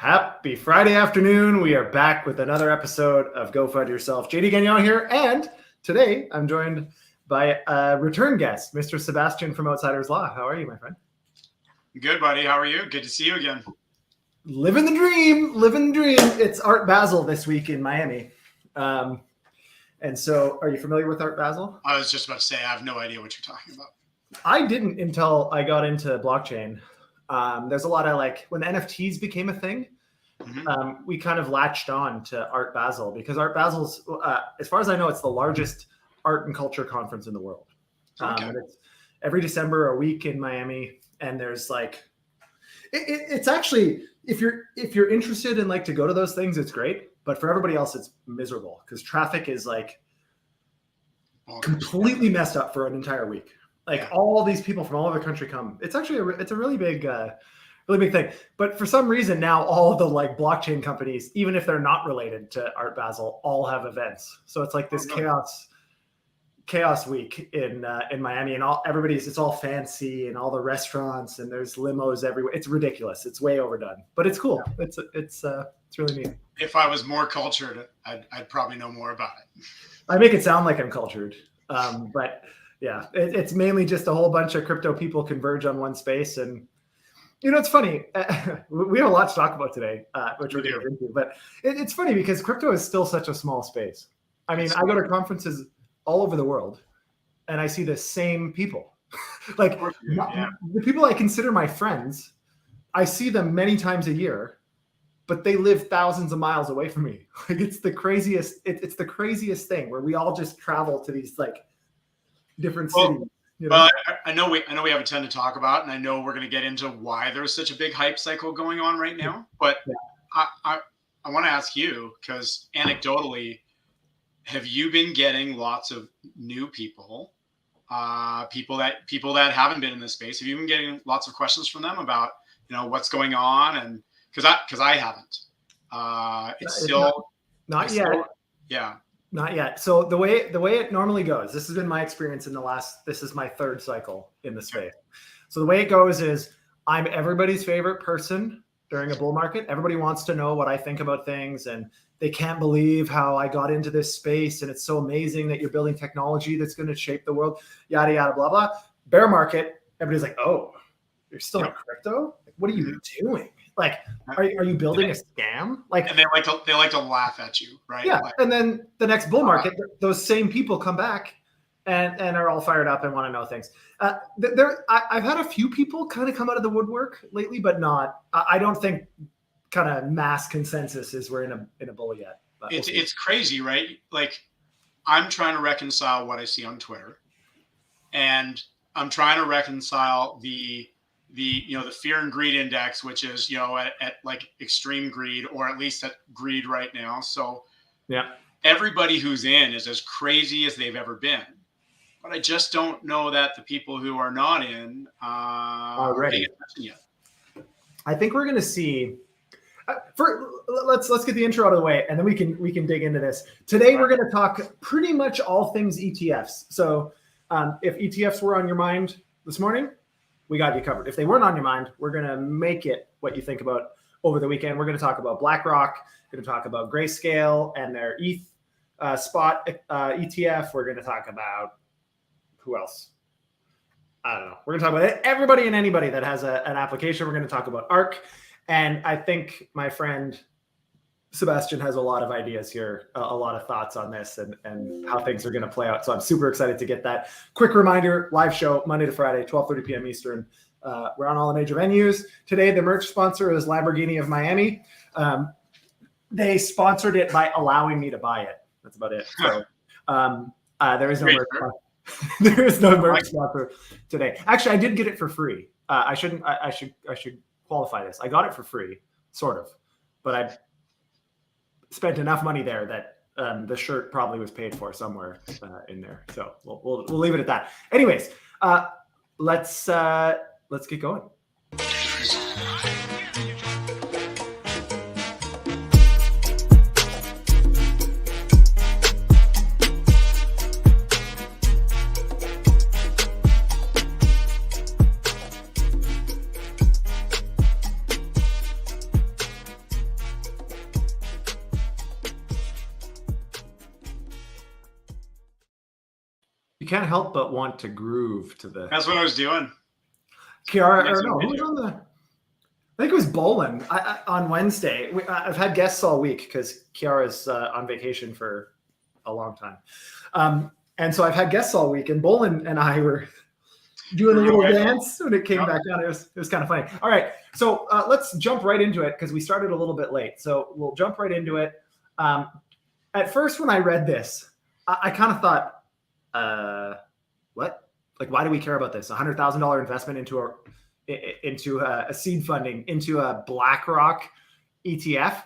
Happy Friday afternoon. We are back with another episode of Go FUD Yourself. JD Gagnon here, and today I'm joined by a return guest, Mr. Sebastian from Outsiders Law. How are you, my friend? Good, buddy. How are you? Good to see you again. Living the dream. It's Art Basel this week in Miami. And so are you familiar with Art Basel? I was just about to say, I have no idea what you're talking about. I didn't until I got into blockchain. There's a lot of when the NFTs became a thing, we kind of latched on to Art Basel because Art Basel's, as far as I know, it's the largest art and culture conference in the world. And it's every December, a week in Miami. And there's it's actually, if you're interested in to go to those things, it's great. But for everybody else, it's miserable because traffic is completely messed up for an entire week. All these people from all over the country come. It's actually it's a really big thing. But for some reason now, all of the blockchain companies, even if they're not related to Art Basel, all have events. So it's this chaos week in Miami, and it's all fancy and all the restaurants and there's limos everywhere. It's ridiculous. It's way overdone, but it's cool. It's really neat. If I was more cultured, I'd probably know more about it. I make it sound like I'm cultured, but. Yeah, it's mainly just a whole bunch of crypto people converge on one space. And, it's funny. We have a lot to talk about today, which we're going to get into. But it's funny because crypto is still such a small space. I mean, I go to conferences all over the world, and I see the same people. The people I consider my friends, I see them many times a year, but they live thousands of miles away from me. It's the craziest. It's the craziest thing where we all just travel to these different cities. Well, I know we have a ton to talk about, and I know we're going to get into why there's such a big hype cycle going on right now. But I want to ask you, because anecdotally, have you been getting lots of new people, people that haven't been in this space? Have you been getting lots of questions from them about what's going on? And because I haven't, it's still not yet. Yeah. Not yet. So the way it normally goes, this has been my experience this is my third cycle in the space. So the way it goes is I'm everybody's favorite person during a bull market. Everybody wants to know what I think about things, and they can't believe how I got into this space. And it's so amazing that you're building technology that's going to shape the world, yada, yada, blah, blah. Bear market, everybody's like, oh, you're still in crypto? What are you doing? Are you building a scam? And they like to laugh at you, right? Yeah. And then the next bull market, those same people come back and are all fired up and want to know things. I've had a few people kind of come out of the woodwork lately, but not. I don't think kind of mass consensus is we're in a bull yet. But it's crazy, right? I'm trying to reconcile what I see on Twitter, and I'm trying to reconcile the fear and greed index, which is, at extreme greed, or at least at greed right now. So everybody who's in is as crazy as they've ever been. But I just don't know that the people who are not in are paying attention yet. I think we're going to see let's get the intro out of the way, and then we can dig into this. Today, we're going to talk pretty much all things ETFs. So if ETFs were on your mind this morning, we got you covered. If they weren't on your mind, we're going to make it what you think about over the weekend. We're going to talk about BlackRock. We're going to talk about Grayscale and their Spot ETF. We're going to talk about who else? I don't know. We're going to talk about everybody and anybody that has an application. We're going to talk about ARK. And I think my friend Sebastian has a lot of ideas here, a lot of thoughts on this and how things are going to play out. So I'm super excited to get that. Quick reminder, live show Monday to Friday, 12:30 p.m. Eastern. We're on all the major venues. Today, the merch sponsor is Lamborghini of Miami. They sponsored it by allowing me to buy it. That's about it. So there is no merch sponsor. There is no merch sponsor today. Actually, I did get it for free. I should qualify this. I got it for free, sort of, but I spent enough money there that the shirt probably was paid for somewhere in there. So we'll leave it at that. Anyways, let's get going. You can't help but want to groove to the. That's what I was doing. Kiara, or no, who was on the? I think it was Bolin on Wednesday. I've had guests all week because Kiara's on vacation for a long time. And so I've had guests all week, and Bolin and I were doing a little dance when it came back down. It was kind of funny. All right, so let's jump right into it because we started a little bit late. So we'll jump right into it. At first, when I read this, I kind of thought, what? Like, why do we care about this? $100,000 investment into a seed funding into a BlackRock ETF.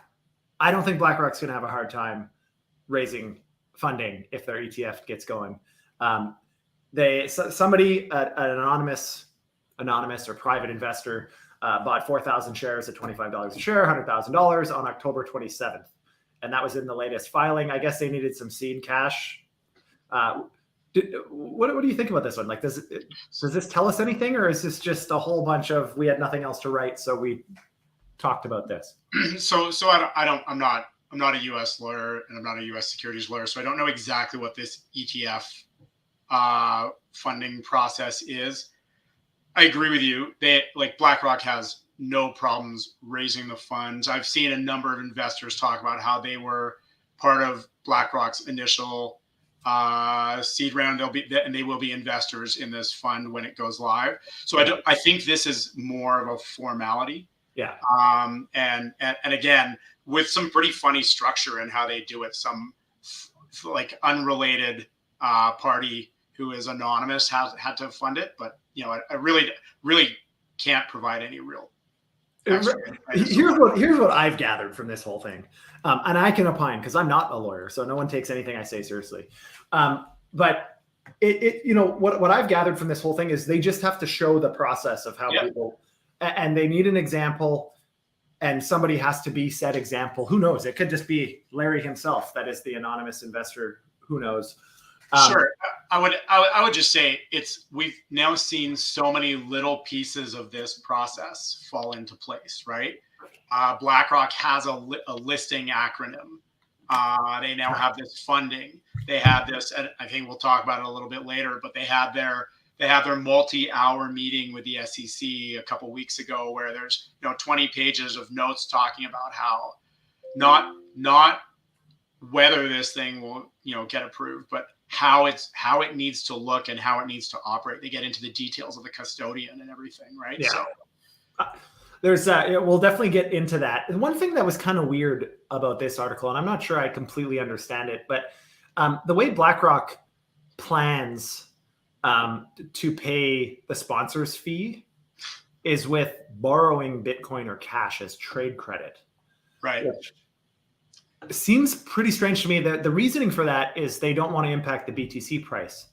I don't think BlackRock's going to have a hard time raising funding if their ETF gets going. Somebody, an anonymous or private investor, bought 4,000 shares at $25 a share, $100,000 on October 27th. And that was in the latest filing. I guess they needed some seed cash. What do you think about this one? Like, does this tell us anything, or is this just a whole bunch of we had nothing else to write, so we talked about this? So I'm not a U.S. lawyer, and I'm not a U.S. securities lawyer, so I don't know exactly what this ETF funding process is. I agree with you. BlackRock has no problems raising the funds. I've seen a number of investors talk about how they were part of BlackRock's initial seed round. They will be investors in this fund when it goes live. So I think this is more of a formality. Yeah. And again, with some pretty funny structure in how they do it. Some like unrelated party who is anonymous had to fund it, but I really can't provide any real. Here's what I've gathered from this whole thing, and I can opine because I'm not a lawyer, so no one takes anything I say seriously. But what I've gathered from this whole thing is they just have to show the process of how people, and they need an example, and somebody has to be said example. Who knows? It could just be Larry himself that is the anonymous investor. Who knows? Sure. I would just say we've now seen so many little pieces of this process fall into place, right? BlackRock has a listing acronym. They now have this funding. They have this, and I think we'll talk about it a little bit later, but they have their multi-hour meeting with the SEC a couple weeks ago where there's 20 pages of notes talking about how not whether this thing will get approved, but how it needs to look and how it needs to operate. They get into the details of the custodian and everything, right? Yeah. So there's we'll definitely get into that. And one thing that was kind of weird about this article, and I'm not sure I completely understand it, but the way BlackRock plans to pay the sponsor's fee is with borrowing Bitcoin or cash as trade credit. Right. Which seems pretty strange to me. The reasoning for that is they don't want to impact the BTC price.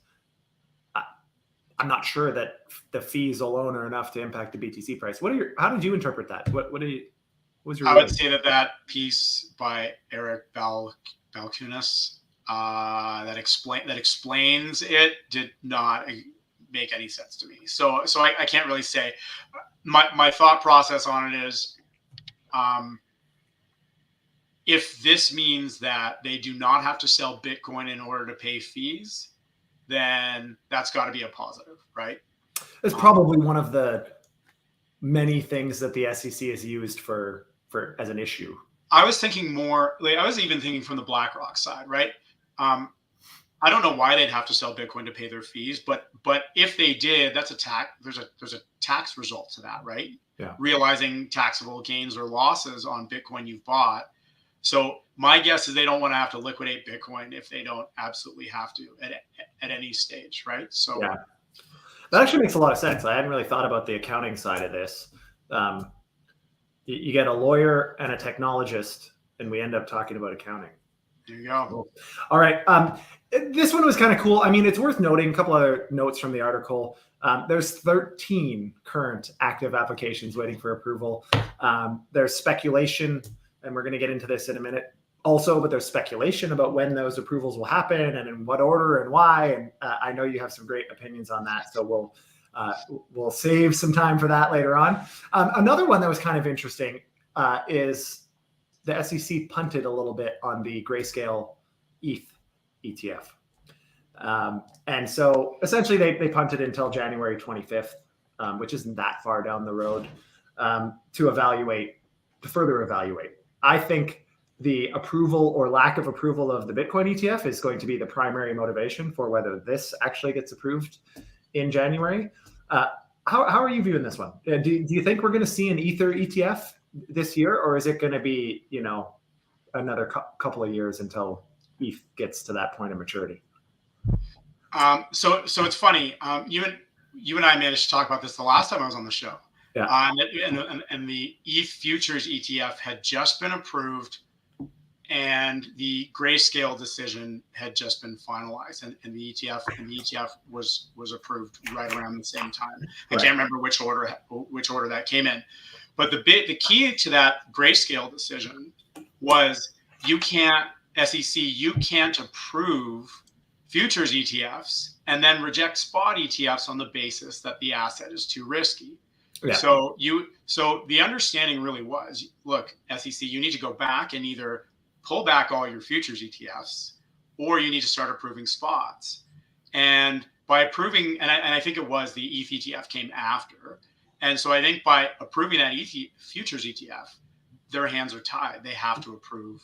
I'm not sure that the fees alone are enough to impact the BTC price. How did you interpret that? What was your? I would say that piece by Eric Balkunas that explains it did not make any sense to me. So I can't really say. My thought process on it is, if this means that they do not have to sell Bitcoin in order to pay fees, then that's got to be a positive, right? It's probably one of the many things that the SEC has used for as an issue. I was thinking more, I was even thinking from the BlackRock side, right? I don't know why they'd have to sell Bitcoin to pay their fees, but if they did, that's a tax. There's a tax result to that, right? Yeah. Realizing taxable gains or losses on Bitcoin you've bought. So my guess is they don't want to have to liquidate Bitcoin if they don't absolutely have to at any stage, right? So yeah, that actually makes a lot of sense. I hadn't really thought about the accounting side of this. You get a lawyer and a technologist, and we end up talking about accounting. There you go. Cool. All right. This one was kind of cool. I mean, it's worth noting a couple other notes from the article. There's 13 current active applications waiting for approval. There's speculation, and we're going to get into this in a minute also, but there's speculation about when those approvals will happen and in what order and why. And I know you have some great opinions on that. So we'll save some time for that later on. Another one that was kind of interesting is the SEC punted a little bit on the Grayscale ETH ETF. And so essentially they punted until January 25th, which isn't that far down the road, to further evaluate. I think the approval or lack of approval of the Bitcoin ETF is going to be the primary motivation for whether this actually gets approved in January. How are you viewing this one? Do you think we're going to see an Ether ETF this year, or is it going to be, another couple of years until ETH gets to that point of maturity? So it's funny. You and I managed to talk about this the last time I was on the show. Yeah. And the ETH futures ETF had just been approved, and the Grayscale decision had just been finalized, and the ETF was approved right around the same time. I can't remember which order that came in, but the key to that Grayscale decision was SEC can't approve futures ETFs and then reject spot ETFs on the basis that the asset is too risky. Yeah. So the understanding really was, look, SEC, you need to go back and either pull back all your futures ETFs, or you need to start approving spots. And by approving, and I think it was the ETH ETF came after. And so I think by approving that ETH futures ETF, their hands are tied. They have to approve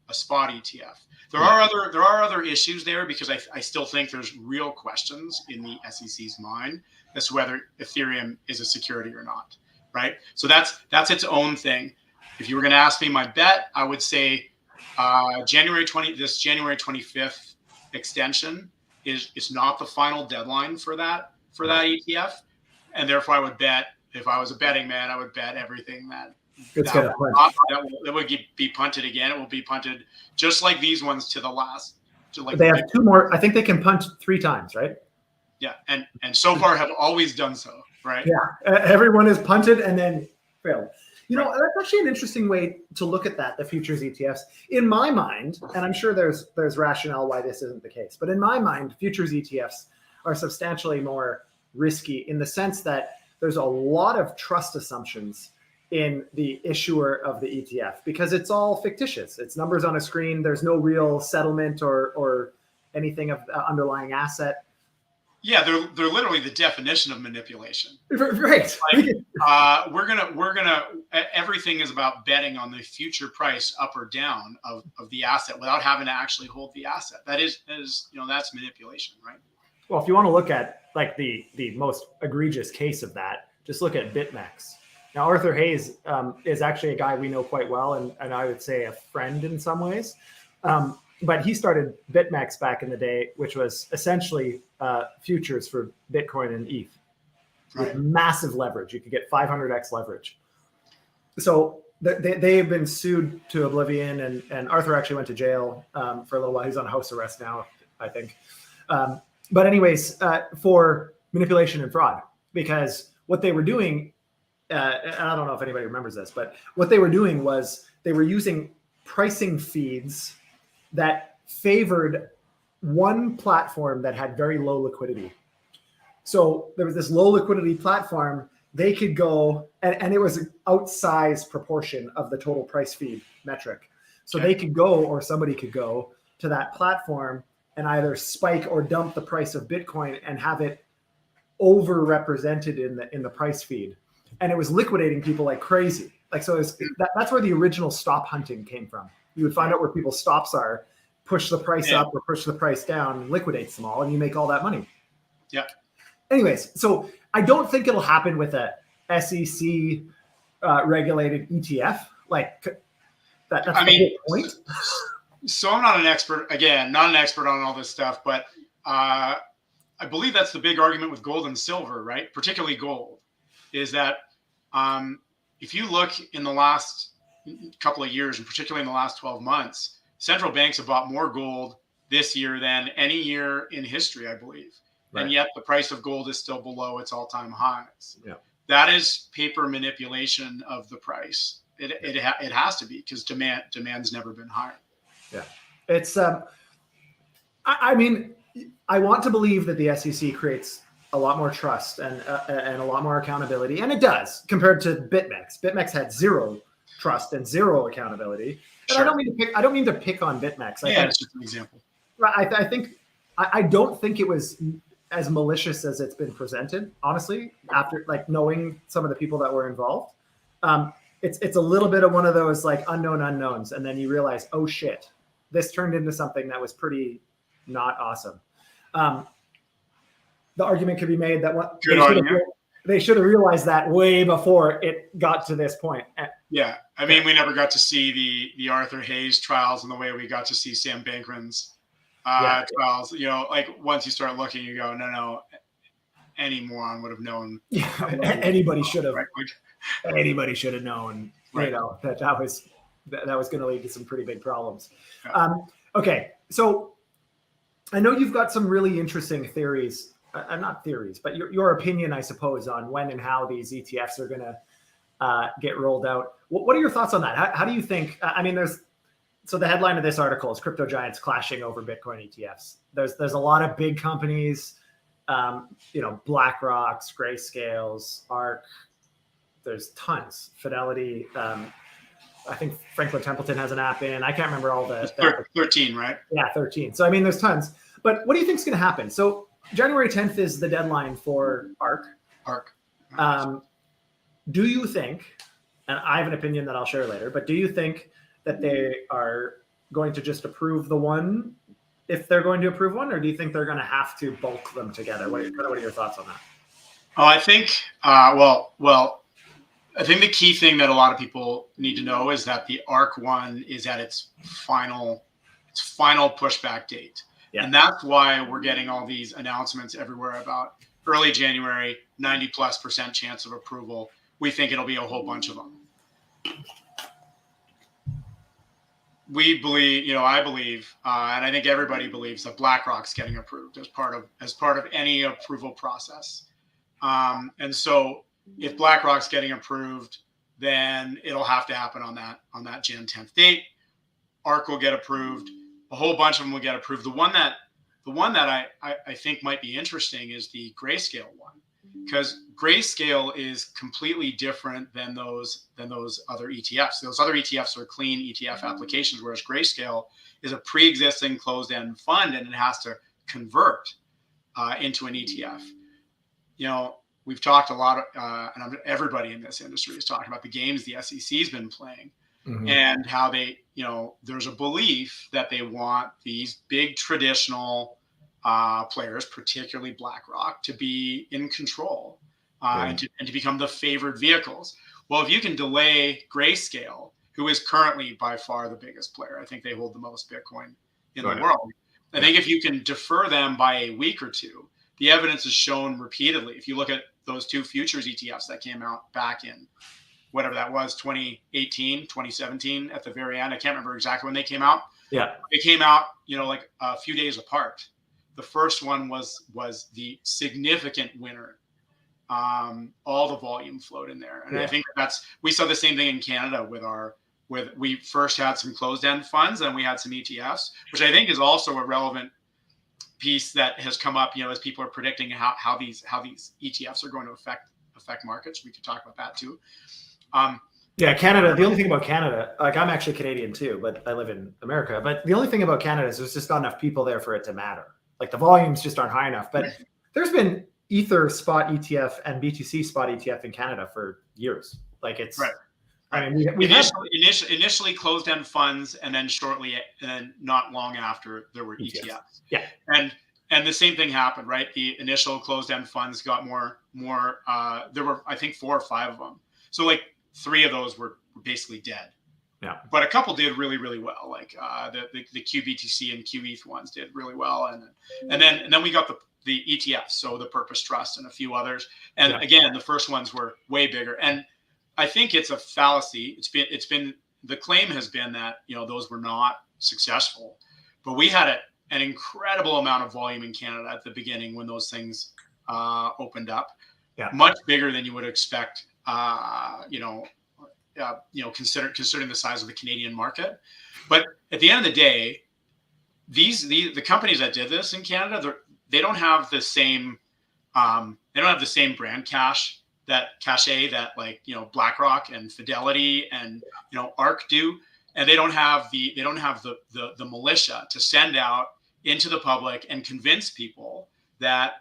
a spot ETF. There are other issues there, because I still think there's real questions in the SEC's mind as to whether Ethereum is a security or not, right? So that's its own thing. If you were going to ask me my bet, I would say January 25th extension is not the final deadline for that ETF, and therefore I would bet, if I was a betting man, I would bet everything that would be punted again. It will be punted just like these ones to the last. They have two more. I think they can punt 3 times, right? Yeah, and so far have always done so, right? Yeah, everyone has punted and then failed. That's actually an interesting way to look at that, the futures ETFs. In my mind, and I'm sure there's rationale why this isn't the case, but in my mind, futures ETFs are substantially more risky in the sense that there's a lot of trust assumptions in the issuer of the ETF, because it's all fictitious. It's numbers on a screen. There's no real settlement or anything of underlying asset. Yeah, they're literally the definition of manipulation. Right. We're gonna everything is about betting on the future price up or down of the asset without having to actually hold the asset. That is that's manipulation, right? Well, if you want to look at like the most egregious case of that, just look at BitMEX. Now, Arthur Hayes is actually a guy we know quite well, and I would say a friend in some ways. But he started BitMEX back in the day, which was essentially futures for Bitcoin and ETH with massive leverage. You could get 500x leverage. So they have been sued to oblivion, and Arthur actually went to jail for a little while. He's on house arrest now, I think. But anyways, for manipulation and fraud, because what they were doing, and I don't know if anybody remembers this, but what they were doing was they were using pricing feeds that favored one platform that had very low liquidity. So there was this low liquidity platform. They could go, and it was an outsized proportion of the total price feed metric. So they could go, or somebody could go to that platform and either spike or dump the price of Bitcoin and have it overrepresented in the price feed. And it was liquidating people like crazy. Like, so that's where the original stop hunting came from. You would find out where people's stops are, push the price up or push the price down, liquidates them all, and you make all that money. Yeah. Anyways, so I don't think it'll happen with a SEC regulated ETF. Like that's the whole point. So I'm not an expert on all this stuff, but I believe that's the big argument with gold and silver, right? Particularly gold, is that if you look in the last couple of years, and particularly in the last 12 months, central banks have bought more gold this year than any year in history, I believe. Right. And yet the price of gold is still below its all-time highs. Yeah. That is paper manipulation of the price. It has to be, because demand's never been higher. Yeah. It's I mean, I want to believe that the SEC creates a lot more trust and a lot more accountability, and it does compared to BitMEX. BitMEX had zero trust and zero accountability. And sure. I don't mean to pick on BitMEX. It's just an example. I think I don't think it was as malicious as it's been presented, honestly, after like knowing some of the people that were involved. It's a little bit of one of those like unknown unknowns. And then you realize, oh shit, this turned into something that was pretty not awesome. The argument could be made that what they should have realized that way before it got to this point. Yeah. I mean, we never got to see the Arthur Hayes trials in the way we got to see Sam Bankman's trials. You know, like once you start looking, you go, no, any moron would have known. Yeah, anybody should have. Right? Anybody should have known. Right. You know that was going to lead to some pretty big problems. Yeah. Okay, so I know you've got some really interesting theories. Not theories, but your opinion, I suppose, on when and how these ETFs are going to get rolled out. What are your thoughts on that? How do you think? I mean, so the headline of this article is "Crypto Giants Clashing Over Bitcoin ETFs." There's a lot of big companies, BlackRock's, Grayscales, ARK. There's tons. Fidelity. I think Franklin Templeton has an app in. I can't remember all the 13, right? Yeah, 13. So I mean, there's tons. But what do you think is going to happen? So January 10th is the deadline for ARK. Do you think, and I have an opinion that I'll share later, but do you think that they are going to just approve the one if they're going to approve one, or do you think they're going to have to bulk them together? What are your thoughts on that? Oh, I think, I think the key thing that a lot of people need to know is that the ARK one is at its final pushback date. Yeah. And that's why we're getting all these announcements everywhere about early January, 90+% chance of approval. We think it'll be a whole bunch of them. We believe, I believe, and I think everybody believes that BlackRock's getting approved as part of any approval process. And so if BlackRock's getting approved, then it'll have to happen on that Jan 10th date. ARK will get approved. A whole bunch of them will get approved. The one that I think might be interesting is the Grayscale one, because Grayscale is completely different than those other ETFs. Those other ETFs are clean ETF applications, whereas Grayscale is a pre-existing closed-end fund, and it has to convert into an ETF. We've talked a lot, and everybody in this industry is talking about the games the SEC's been playing. Mm-hmm. And how they, there's a belief that they want these big traditional players, particularly BlackRock, to be in control and to become the favored vehicles. Well, if you can delay Grayscale, who is currently by far the biggest player, I think they hold the most Bitcoin in the world. I think if you can defer them by a week or two, the evidence is shown repeatedly. If you look at those two futures ETFs that came out back in whatever that was, 2018, 2017 at the very end. I can't remember exactly when they came out. Yeah. They came out, like a few days apart. The first one was the significant winner. All the volume flowed in there. And I think we saw the same thing in Canada with we first had some closed-end funds and we had some ETFs, which I think is also a relevant piece that has come up, as people are predicting how these ETFs are going to affect markets. We could talk about that too. Canada. The only thing about Canada, like I'm actually Canadian too, but I live in America. But the only thing about Canada is there's just not enough people there for it to matter. Like the volumes just aren't high enough. But there's been Ether Spot ETF and BTC Spot ETF in Canada for years. Like it's right. I mean, we initially closed-end funds, and then not long after there were ETFs. Yeah, and the same thing happened, right? The initial closed-end funds got more. There were, I think, 4 or 5 of them. So like 3 of those were basically dead. Yeah. But a couple did really, really well. Like the QBTC and QETH ones did really well, and then we got the ETFs, so the Purpose Trust and a few others. And again, the first ones were way bigger. And I think it's a fallacy. It's been the claim has been that those were not successful, but we had an incredible amount of volume in Canada at the beginning when those things opened up. Yeah. Much bigger than you would expect. Considering the size of the Canadian market. But at the end of the day, the companies that did this in Canada, they don't have the same brand cachet that like BlackRock and Fidelity and ARK do, and they don't have the militia to send out into the public and convince people that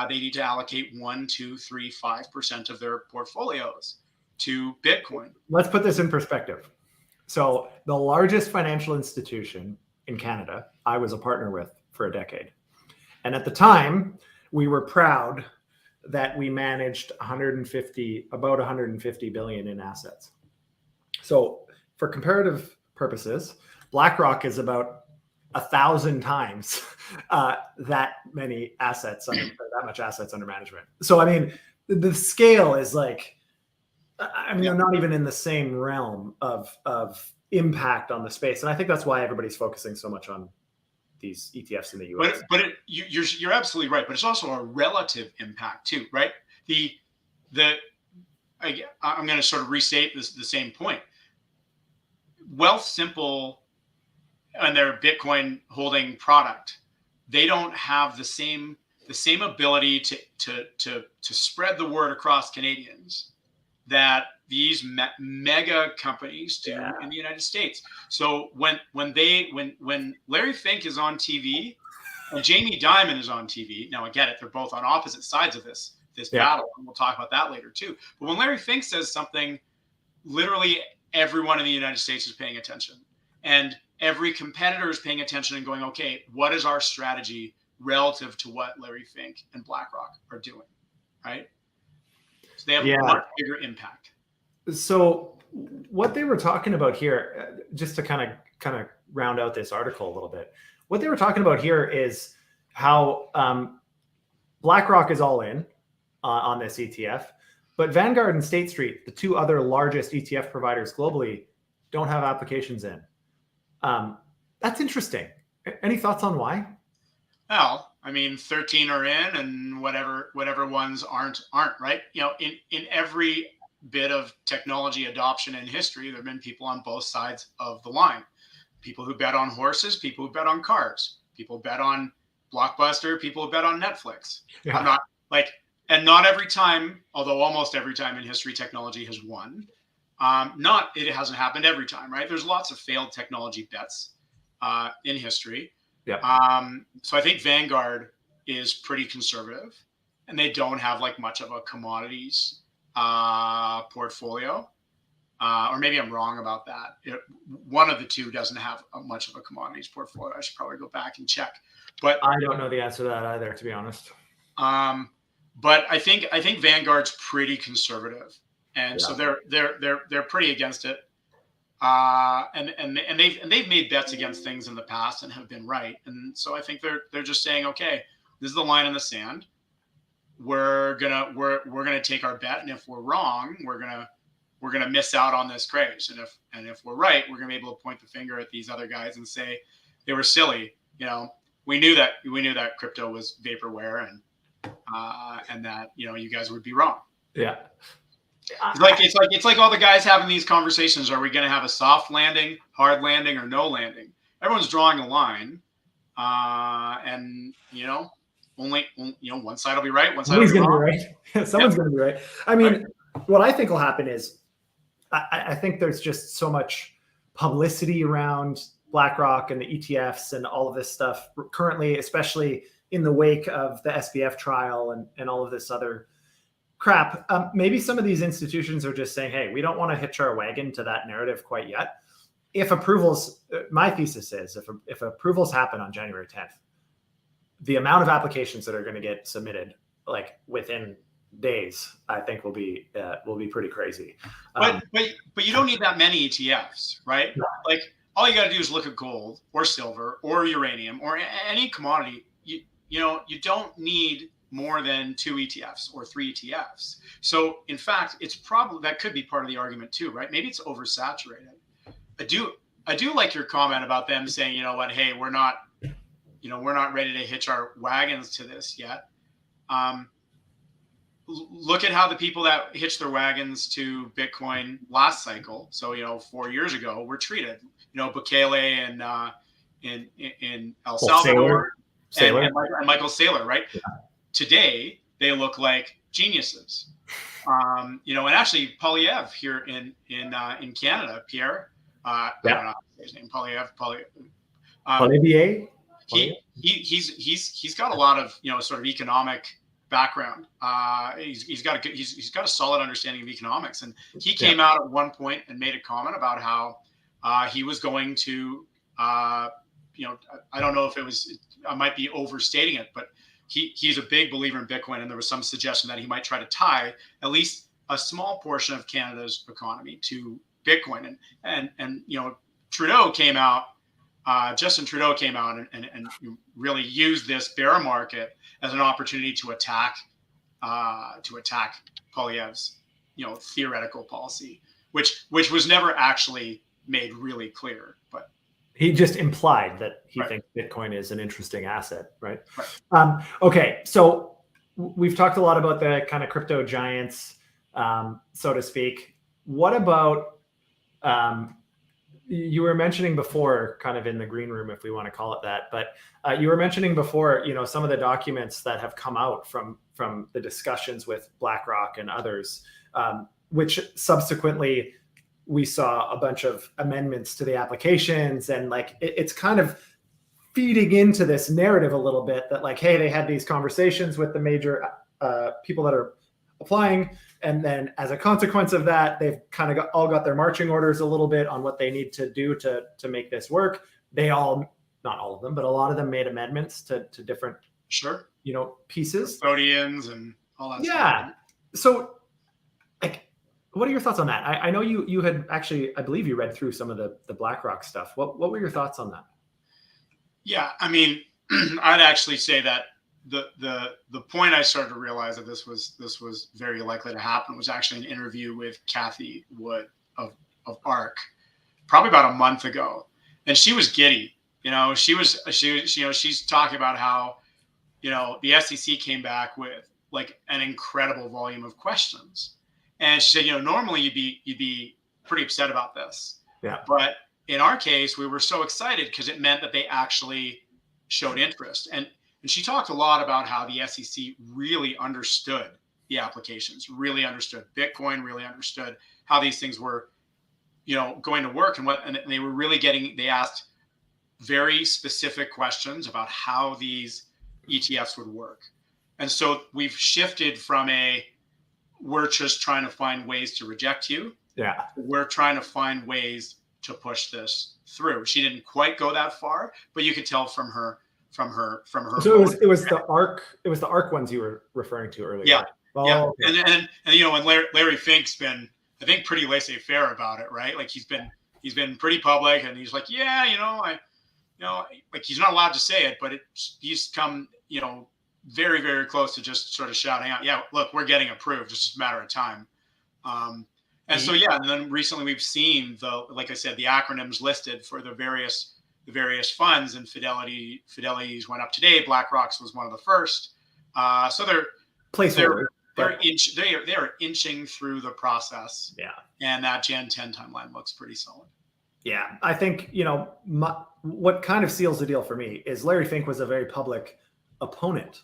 they need to allocate 1, 2, 3, 5% of their portfolios to Bitcoin. Let's put this in perspective. So the largest financial institution in Canada, I was a partner with for a decade. And at the time, we were proud that we managed about 150 billion in assets. So for comparative purposes, BlackRock is about 1,000 times that many assets, that much assets under management. So I mean, the scale is like, I mean, they're not even in the same realm of impact on the space, and I think that's why everybody's focusing so much on these ETFs in the US. But you're absolutely right. But it's also a relative impact too, right? I'm going to sort of restate the same point. Wealthsimple and their Bitcoin holding product, they don't have the same ability to spread the word across Canadians that these mega companies do in the United States. So when Larry Fink is on TV and Jamie Dimon is on TV, now I get it, they're both on opposite sides of this battle, and we'll talk about that later too. But when Larry Fink says something, literally everyone in the United States is paying attention, and every competitor is paying attention and going, okay, what is our strategy relative to what Larry Fink and BlackRock are doing, right? So they have a much bigger impact. So what they were talking about here, just to kind of round out this article a little bit, what they were talking about here is how BlackRock is all in on this ETF, but Vanguard and State Street, the two other largest ETF providers globally, don't have applications in. That's interesting. Any thoughts on why? Well, I mean, 13 are in, and whatever ones aren't, right? You know, in every bit of technology adoption in history, there have been people on both sides of the line. People who bet on horses, people who bet on cars, people bet on Blockbuster, people who bet on Netflix. Yeah. I'm not like, and not every time, although almost every time in history, technology has won. It hasn't happened every time, right? There's lots of failed technology bets in history. Yep. So I think Vanguard is pretty conservative, and they don't have like much of a commodities portfolio. Or maybe I'm wrong about that. One of the two doesn't have much of a commodities portfolio. I should probably go back and check. But I don't know the answer to that either, to be honest. But I think Vanguard's pretty conservative, and so they're pretty against it. And they've made bets against things in the past and have been right. And so I think they're just saying, okay, this is the line in the sand. We're gonna take our bet, and if we're wrong, we're gonna miss out on this craze. And if we're right, we're gonna be able to point the finger at these other guys and say they were silly. You know, we knew that crypto was vaporware, and that, you know, you guys would be wrong. Yeah. It's like all the guys having these conversations. Are we going to have a soft landing, hard landing, or no landing? Everyone's drawing a line, and only one side will be right, one side will be wrong. Right. Someone's going to be right. I mean, what I think will happen is, I think there's just so much publicity around BlackRock and the ETFs and all of this stuff currently, especially in the wake of the SBF trial and all of this other crap. Maybe some of these institutions are just saying, hey, we don't want to hitch our wagon to that narrative quite yet. If approvals, my thesis is, if approvals happen on January 10th, the amount of applications that are going to get submitted, like within days, I think will be pretty crazy. But you don't need that many ETFs, right? No. Like, all you got to do is look at gold or silver or uranium or any commodity. You don't need more than 2 ETFs or 3 ETFs. So in fact, it's probably, that could be part of the argument too, right? Maybe it's oversaturated. I do like your comment about them saying, you know what, hey, we're not ready to hitch our wagons to this yet. Look at how the people that hitched their wagons to Bitcoin last cycle, so 4 years ago, were treated. Bukele in El Salvador, and Michael Saylor, right? Yeah. Today, they look like geniuses. And actually, Polyev here in Canada, Pierre, I don't know his name, Polyev, Olivier. He's got a lot of, you know, sort of economic background. He's got a solid understanding of economics, and he came out at one point and made a comment about how he was going to, you know, I don't know if it was, I might be overstating it, but he's a big believer in Bitcoin, and there was some suggestion that he might try to tie at least a small portion of Canada's economy to Bitcoin. And you know, Trudeau came out, Justin Trudeau came out and really used this bear market as an opportunity to attack Poilievre's, you know, theoretical policy, which was never actually made really clear, but he just implied that he thinks Bitcoin is an interesting asset, right? Okay, so we've talked a lot about the kind of crypto giants, so to speak. What about, you were mentioning before, kind of in the green room, if we want to call it that, but you were mentioning before, you know, some of the documents that have come out from the discussions with BlackRock and others, which subsequently we saw a bunch of amendments to the applications, and like it's kind of feeding into this narrative a little bit that like, hey, they had these conversations with the major people that are applying, and then as a consequence of that, they've kind of all got their marching orders a little bit on what they need to do to make this work. They all, not all of them, but a lot of them made amendments to different, you know, pieces, custodians and all that stuff. So like, what are your thoughts on that? I know you had actually, I believe you read through some of the BlackRock stuff. What were your thoughts on that? Yeah, I mean, I'd actually say that the point I started to realize that this was very likely to happen was actually an interview with Kathy Wood of ARC, probably about a month ago, and she was giddy. You know, she's talking about how, you know, the SEC came back with like an incredible volume of questions. And she said, you know, normally you'd be pretty upset about this. Yeah. But in our case, we were so excited because it meant that they actually showed interest. And she talked a lot about how the SEC really understood the applications, really understood Bitcoin, really understood how these things were, you know, going to work, and they were really they asked very specific questions about how these ETFs would work. And so we've shifted from we're just trying to find ways to reject you. Yeah. We're trying to find ways to push this through. She didn't quite go that far, but you could tell from her. So it was the ARC ones you were referring to earlier. Yeah. Oh, yeah. Okay. And you know, and Larry Fink's been, I think, pretty laissez-faire about it, right? Like he's been pretty public, and he's like, yeah, you know, like he's not allowed to say it, but he's come, you know, very, very close to just sort of shouting out, yeah, look, we're getting approved. It's just a matter of time. And so, yeah, and then recently we've seen like I said, the acronyms listed for the various funds, and Fidelity's went up today. BlackRock's was one of the first. So they're inching through the process. Yeah. And that Gen 10 timeline looks pretty solid. Yeah. I think, you know, what kind of seals the deal for me is Larry Fink was a very public opponent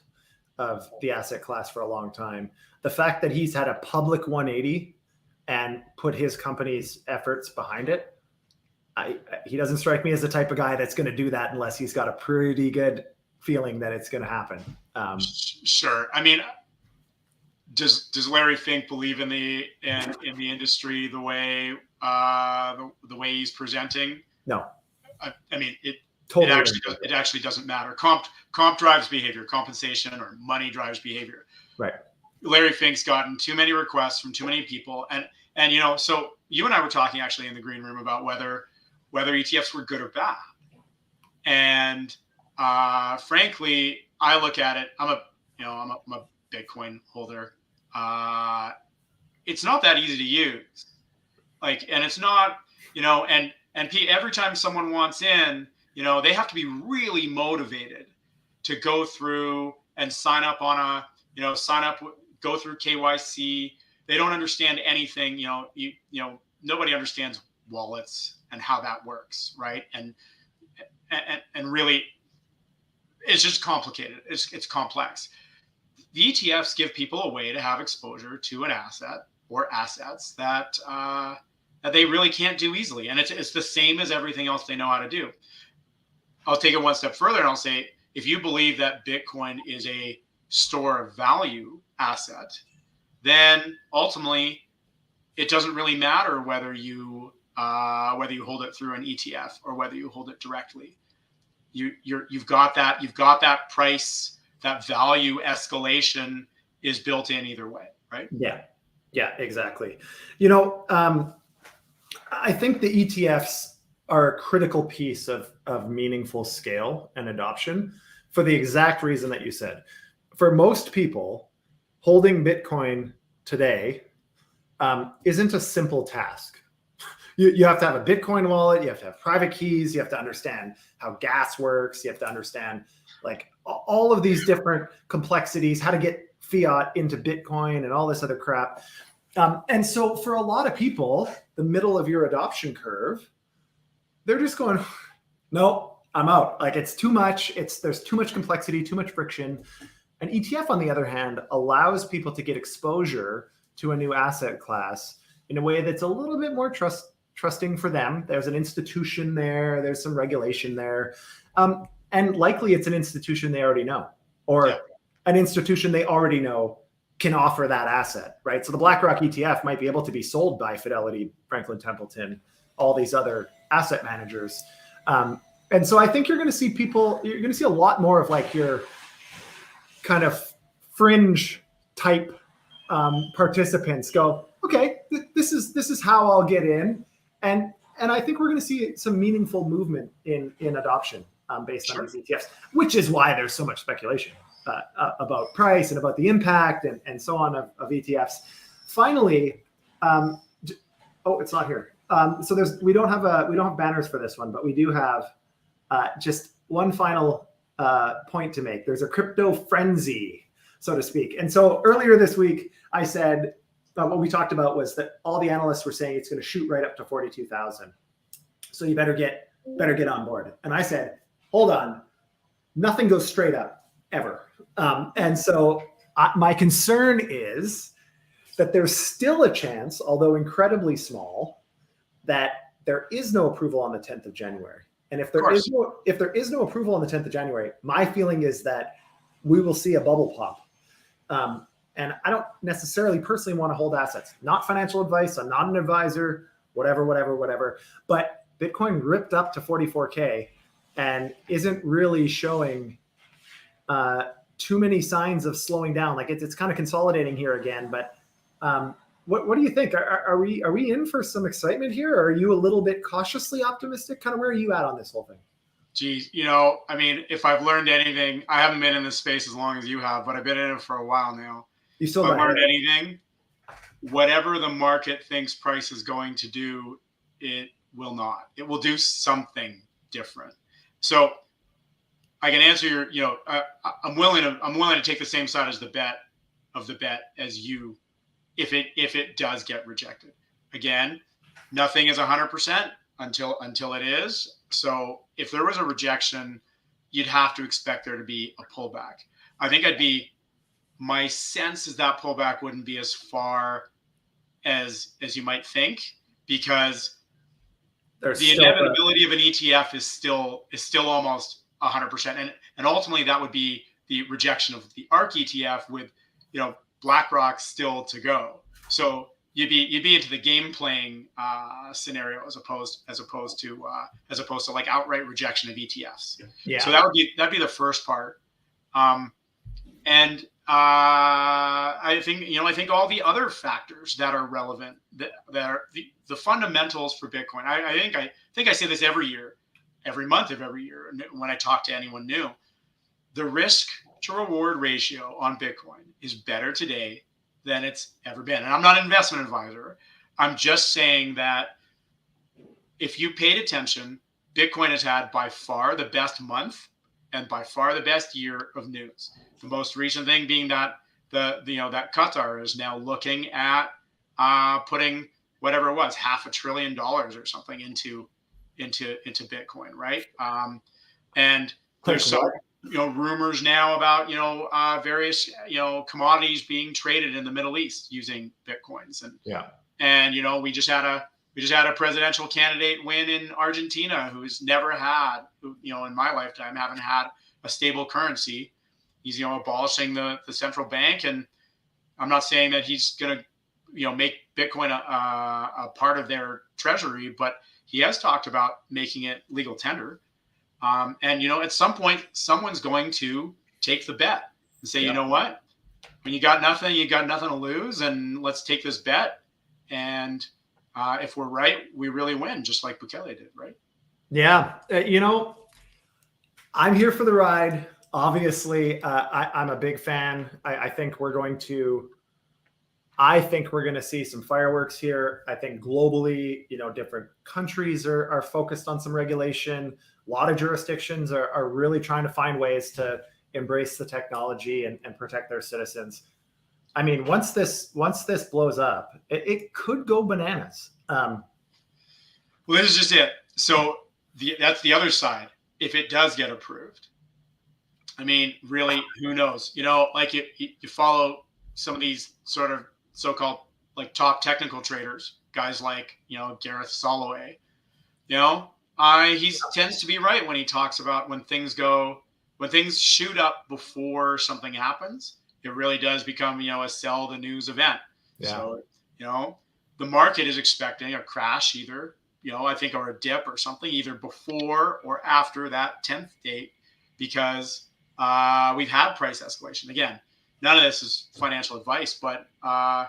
of the asset class for a long time. The fact that he's had a public 180 and put his company's efforts behind it, he doesn't strike me as the type of guy that's going to do that unless he's got a pretty good feeling that it's going to happen. Sure. I mean, does Larry Fink believe in the industry the way he's presenting? No. I mean, it totally doesn't matter. Comp drives behavior. Compensation or money drives behavior. Right. Larry Fink's gotten too many requests from too many people, and you know, so you and I were talking actually in the green room about whether ETFs were good or bad. And frankly, I look at it. I'm a Bitcoin holder. It's not that easy to use. Like, and it's not, you know, and every time someone wants in, you know, they have to be really motivated to go through and sign up, go through KYC. They don't understand anything. You know, nobody understands wallets and how that works, right? And really, it's just complicated. It's complex. The ETFs give people a way to have exposure to an asset or assets that they really can't do easily, and it's the same as everything else they know how to do. I'll take it one step further and I'll say, if you believe that Bitcoin is a store of value asset, then ultimately it doesn't really matter whether you hold it through an ETF or whether you hold it directly. You've got that price, that value escalation is built in either way, right? Yeah, exactly. I think the ETFs are a critical piece of meaningful scale and adoption for the exact reason that you said. For most people, holding Bitcoin today isn't a simple task. You have to have a Bitcoin wallet, you have to have private keys, you have to understand how gas works, you have to understand like all of these different complexities, how to get fiat into Bitcoin and all this other crap. And so for a lot of people, the middle of your adoption curve, they're just going, no, I'm out. Like it's too much. There's too much complexity, too much friction. An ETF, on the other hand, allows people to get exposure to a new asset class in a way that's a little bit more trusting for them. There's an institution there. There's some regulation there. And likely it's an institution they already know, or an institution they already know can offer that asset, right? So the BlackRock ETF might be able to be sold by Fidelity, Franklin Templeton, all these other asset managers. And so I think you're going to see a lot more of like your kind of fringe type participants go, okay, this is how I'll get in. And I think we're going to see some meaningful movement in adoption based on these ETFs, which is why there's so much speculation about price and about the impact and so on of ETFs. Finally, it's not here. So we don't have banners for this one, but we do have just one final point to make. There's a crypto frenzy, so to speak. And so earlier this week, I said what we talked about was that all the analysts were saying it's going to shoot right up to 42,000. So you better get on board. And I said, hold on, nothing goes straight up ever. And so my concern is that there's still a chance, although incredibly small, that there is no approval on the 10th of January. And if there is no approval on the 10th of January, my feeling is that we will see a bubble pop. And I don't necessarily personally want to hold assets. Not financial advice. I'm not an advisor, whatever. But Bitcoin ripped up to 44K and isn't really showing too many signs of slowing down. Like it's kind of consolidating here again. But what do you think? Are we in for some excitement here? Or are you a little bit cautiously optimistic? Kind of where are you at on this whole thing? Geez, I mean, if I've learned anything, I haven't been in this space as long as you have, but I've been in it for a while now. You still haven't learned anything. Whatever the market thinks price is going to do, it will not. It will do something different. So I can answer your, I'm willing to take the same side as the bet as you, if it does get rejected. Again, nothing is 100% until it is. So if there was a rejection, you'd have to expect there to be a pullback. I think my sense is that pullback wouldn't be as far as you might think, because the inevitability of an ETF is still almost 100%. And ultimately that would be the rejection of the ARK ETF with, BlackRock still to go. So you'd be into the game playing scenario as opposed to like outright rejection of ETFs. Yeah. So that'd be the first part. And I think all the other factors that are relevant, that are the fundamentals for Bitcoin. I think I say this every year, every month of every year, when I talk to anyone new. The risk to reward ratio on Bitcoin is better today than it's ever been. And I'm not an investment advisor. I'm just saying that if you paid attention, Bitcoin has had by far the best month and by far the best year of news. The most recent thing being that that Qatar is now looking at putting whatever it was, $500 billion or something into Bitcoin, right? And there's some rumors now about various commodities being traded in the Middle East using Bitcoins, and we just had We just had a presidential candidate win in Argentina who's never had, in my lifetime, haven't had a stable currency. He's, abolishing the central bank. And I'm not saying that he's going to, make Bitcoin a part of their treasury, but he has talked about making it legal tender. And, at some point, someone's going to take the bet and say, you know what? When you got nothing to lose, and let's take this bet. And if we're right, we really win, just like Bukele did, right? Yeah. I'm here for the ride. Obviously, I'm a big fan. I think we're going to see some fireworks here. I think globally, different countries are focused on some regulation. A lot of jurisdictions are really trying to find ways to embrace the technology and protect their citizens. I mean, once this blows up, it could go bananas. Well, this is just it. So that's the other side. If it does get approved, I mean, really, who knows? Like you follow some of these sort of so-called like top technical traders, guys like, Gareth Soloway, he tends to be right when he talks about when things shoot up before something happens, it really does become, a sell the news event. Yeah. So, the market is expecting a crash either, I think, or a dip or something either before or after that 10th date, because we've had price escalation. Again, none of this is financial advice, but I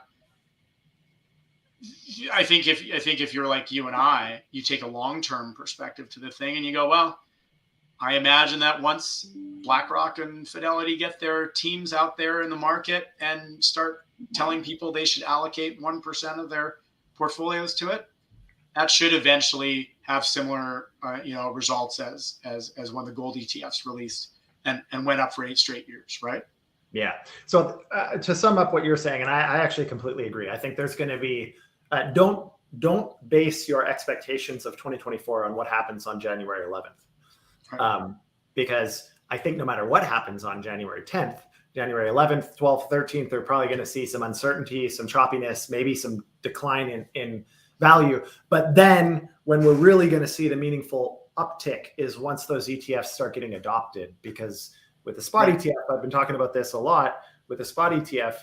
think if you're like you and I, you take a long-term perspective to the thing and you go, well, I imagine that once BlackRock and Fidelity get their teams out there in the market and start telling people they should allocate 1% of their portfolios to it, that should eventually have similar, results as when the gold ETFs released and went up for 8 straight years, right? Yeah. So to sum up what you're saying, and I actually completely agree. I think there's going to be don't base your expectations of 2024 on what happens on January 11th. Because I think no matter what happens on January 10th, January 11th, 12th, 13th, they're probably going to see some uncertainty, some choppiness, maybe some decline in value. But then when we're really going to see the meaningful uptick is once those ETFs start getting adopted. Because with the spot ETF, I've been talking about this a lot. With the spot ETF,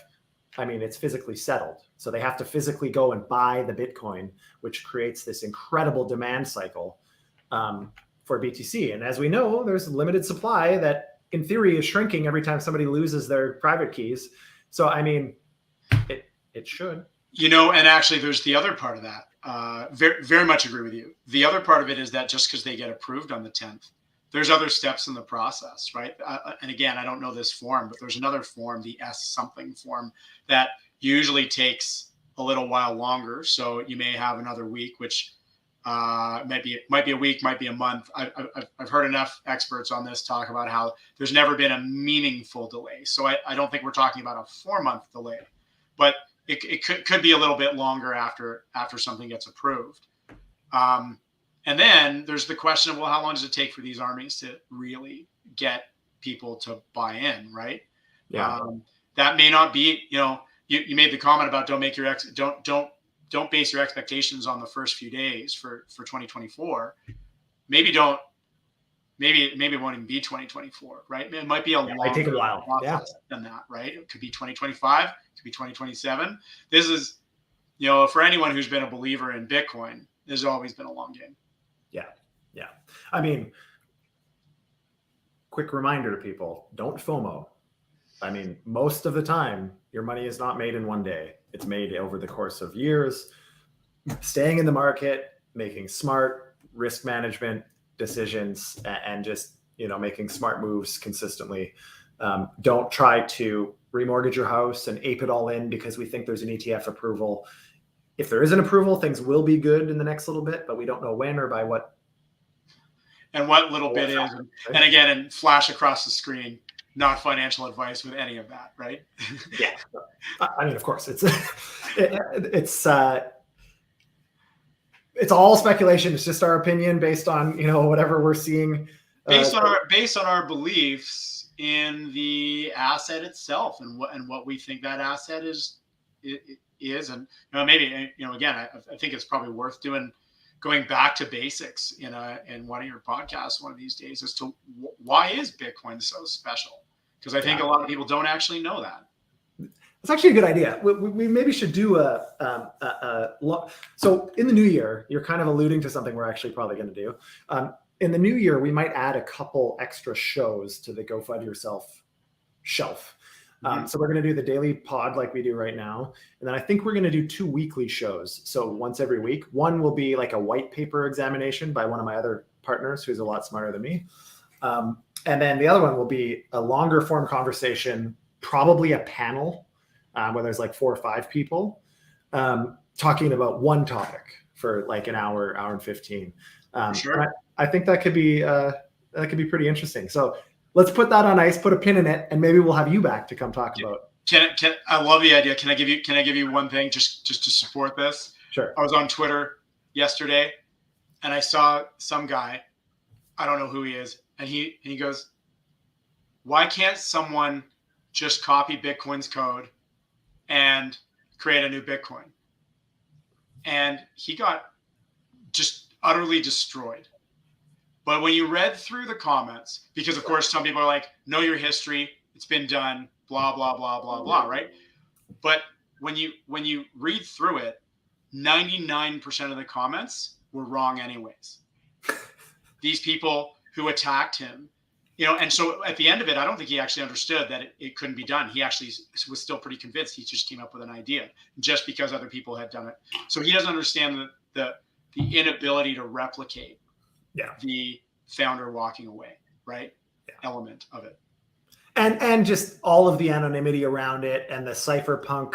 I mean, it's physically settled. So they have to physically go and buy the Bitcoin, which creates this incredible demand cycle for BTC. And as we know, there's limited supply that in theory is shrinking every time somebody loses their private keys. So, I mean, it should. And actually there's the other part of that. Very, very much agree with you. The other part of it is that just because they get approved on the 10th, there's other steps in the process, right? And again, I don't know this form, but there's another form, the S something form, that usually takes a little while longer. So you may have another week, which might be a week, might be a month. I've heard enough experts on this talk about how there's never been a meaningful delay. So I don't think we're talking about a 4-month delay, but it could be a little bit longer after something gets approved. And then there's the question of, well, how long does it take for these armies to really get people to buy in, right? Yeah. That may not be, you made the comment about don't base your expectations on the first few days for 2024. Maybe it won't even be 2024, right? It might be a longer process than that, right? It could be 2025, it could be 2027. This is, for anyone who's been a believer in Bitcoin, this has always been a long game. Yeah. I mean, quick reminder to people, don't FOMO. I mean, most of the time, your money is not made in one day. It's made over the course of years, staying in the market, making smart risk management decisions, and just, making smart moves consistently. Don't try to remortgage your house and ape it all in because we think there's an ETF approval. If there is an approval, things will be good in the next little bit, but we don't know when or by what. And what little bit is, and again, and flash across the screen, not financial advice with any of that, right? Yeah. I mean, of course, it's all speculation. It's just our opinion based on, whatever we're seeing. Based on our beliefs in the asset itself and what we think that asset is is. And maybe again, I think it's probably worth going back to basics in one of your podcasts one of these days as to why is Bitcoin so special? Because I think a lot of people don't actually know that. It's actually a good idea. We maybe should do so in the new year, you're kind of alluding to something we're actually probably going to do. In the new year, we might add a couple extra shows to the FUD Yourself shelf. So we're going to do the daily pod like we do right now. And then I think we're going to do 2 weekly shows. So once every week, one will be like a white paper examination by one of my other partners who's a lot smarter than me. And then the other one will be a longer form conversation, probably a panel where there's like 4 or 5 people talking about one topic for like an hour and 15. Sure. I think that could be pretty interesting. So let's put that on ice, put a pin in it, and maybe we'll have you back to come talk about. I love the idea. Can I give you one thing just to support this? Sure. I was on Twitter yesterday and I saw some guy, I don't know who he is, and he goes, why can't someone just copy Bitcoin's code and create a new Bitcoin? And he got just utterly destroyed. But when you read through the comments, because of course some people are like, know your history, it's been done, blah, blah, blah, blah, blah, right? But when you read through it, 99% of the comments were wrong anyways. These people who attacked him, and so at the end of it, I don't think he actually understood that it couldn't be done. He actually was still pretty convinced. He just came up with an idea just because other people had done it. So he doesn't understand the inability to replicate the founder walking away, right? Element of it. And just all of the anonymity around it and the cypherpunk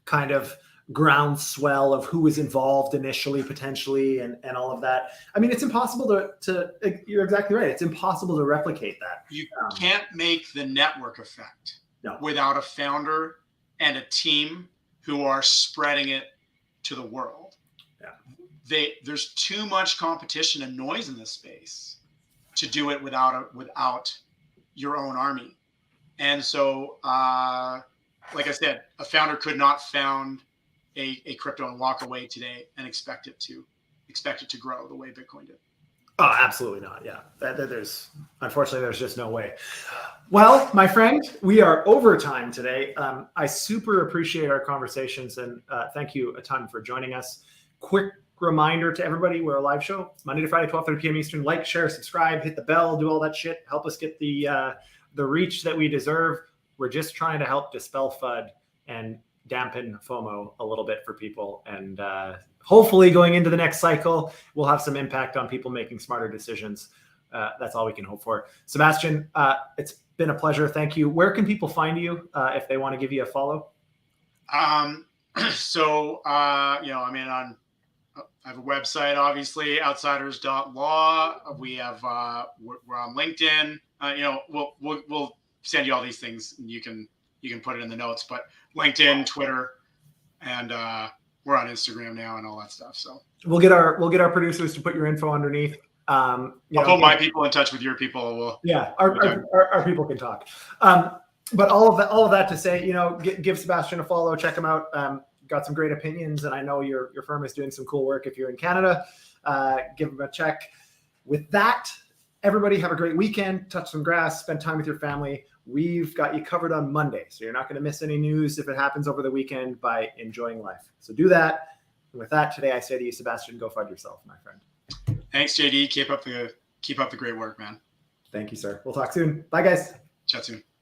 kind of groundswell of who was involved initially, potentially, and all of that. I mean, it's impossible to you're exactly right. It's impossible to replicate that. You can't make the network effect without a founder and a team who are spreading it to the world. There's too much competition and noise in this space to do it without your own army. And so, like I said, a founder could not found a crypto and walk away today and expect it to grow the way Bitcoin did. Oh, absolutely not. Yeah. Unfortunately, there's just no way. Well, my friend, we are over time today. I super appreciate our conversations and thank you a ton for joining us. Quick reminder to everybody, we're a live show Monday to Friday, 12:30 p.m. Eastern. Like, share, subscribe, hit the bell, do all that shit. Help us get the reach that we deserve. We're just trying to help dispel FUD and dampen FOMO a little bit for people. And hopefully going into the next cycle, we'll have some impact on people making smarter decisions. That's all we can hope for. Sebastian, it's been a pleasure. Thank you. Where can people find you if they want to give you a follow? I have a website, obviously, outsiders.law. We're on LinkedIn. We'll send you all these things, and you can put it in the notes. But LinkedIn, Twitter, and we're on Instagram now and all that stuff. So we'll get our producers to put your info underneath. I'll put my people in touch with your people. Our people can talk. But all of that to say, give Sebastian a follow, check him out. Got some great opinions, and I know your firm is doing some cool work. If you're in Canada, give him a check. With that, everybody have a great weekend. Touch some grass, spend time with your family. We've got you covered on Monday, so you're not going to miss any news if it happens over the weekend by enjoying life. So do that. And with that, today I say to you, Sebastian, go FUD yourself, my friend. Thanks, JD. Keep up the great work, man. Thank you, sir. We'll talk soon. Bye, guys. Chat soon.